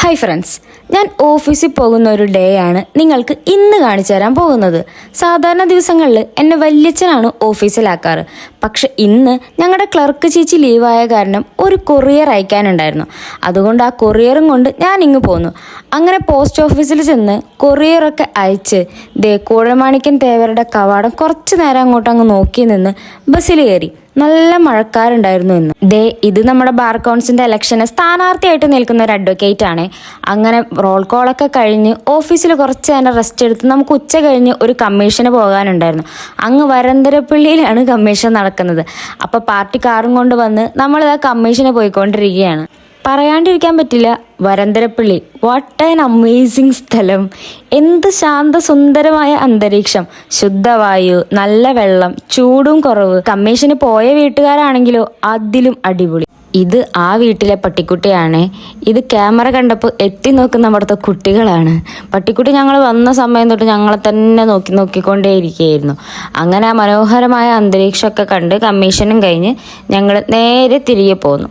Hi friends, ഞാൻ ഓഫീസിൽ പോകുന്ന ഒരു ഡേ ആണ് നിങ്ങൾക്ക് ഇന്ന് കാണിച്ചു തരാൻ പോകുന്നത്. സാധാരണ ദിവസങ്ങളിൽ എന്നെ വല്യച്ഛനാണ് ഓഫീസിലാക്കാറ്. പക്ഷെ ഇന്ന് ഞങ്ങളുടെ ക്ലർക്ക് ചേച്ചി ലീവായ കാരണം ഒരു കൊറിയർ അയക്കാനുണ്ടായിരുന്നു. അതുകൊണ്ട് ആ കൊറിയറും കൊണ്ട് ഞാൻ ഇങ്ങ് പോന്നു. അങ്ങനെ പോസ്റ്റ് ഓഫീസിൽ ചെന്ന് കൊറിയറൊക്കെ അയച്ച് കൂഴമാണിക്യൻ തേവരുടെ കവാടം കുറച്ച് നേരം അങ്ങോട്ട് നോക്കി നിന്ന് ബസ്സിൽ കയറി. നല്ല മഴക്കാറുണ്ടായിരുന്നു ഇന്ന്. ഇത് നമ്മുടെ ബാർ കൗൺസിലിന്റെ ഇലക്ഷന് സ്ഥാനാർത്ഥിയായിട്ട് നിൽക്കുന്ന ഒരു അഡ്വക്കേറ്റ് ആണ്. അങ്ങനെ റോൾ കോളൊക്കെ കഴിഞ്ഞ് ഓഫീസിൽ കുറച്ച് നേരം റെസ്റ്റ് എടുത്ത് നമുക്ക് ഉച്ച കഴിഞ്ഞ് ഒരു കമ്മീഷന് പോകാനുണ്ടായിരുന്നു. അങ്ങ് വരന്തരപ്പള്ളിയിലാണ് കമ്മീഷൻ നടക്കുന്നത്. അപ്പോൾ പാർട്ടി കാറും കൊണ്ട് വന്ന് നമ്മളിതാ കമ്മീഷന് പോയിക്കൊണ്ടിരിക്കുകയാണ്. പറയാണ്ടിരിക്കാൻ പറ്റില്ല, വരന്തരപ്പള്ളി വാട്ട് ആൻ അമേസിങ് സ്ഥലം. എന്ത് ശാന്തസുന്ദരമായ അന്തരീക്ഷം, ശുദ്ധവായു, നല്ല വെള്ളം, ചൂടും കുറവ്. കമ്മീഷന് പോയ വീട്ടുകാരാണെങ്കിലോ അതിലും അടിപൊളി. ഇത് ആ വീട്ടിലെ പട്ടിക്കുട്ടിയാണ്. ഇത് ക്യാമറ കണ്ടപ്പോൾ എത്തി നോക്കുന്ന അവിടുത്തെ കുട്ടികളാണ്. പട്ടിക്കുട്ടി ഞങ്ങൾ വന്ന സമയം തൊട്ട് ഞങ്ങളെ തന്നെ നോക്കിക്കൊണ്ടേയിരിക്കുകയായിരുന്നു. അങ്ങനെ ആ മനോഹരമായ അന്തരീക്ഷമൊക്കെ കണ്ട് കമ്മീഷനും കഴിഞ്ഞ് ഞങ്ങൾ നേരെ തിരികെ പോന്നു.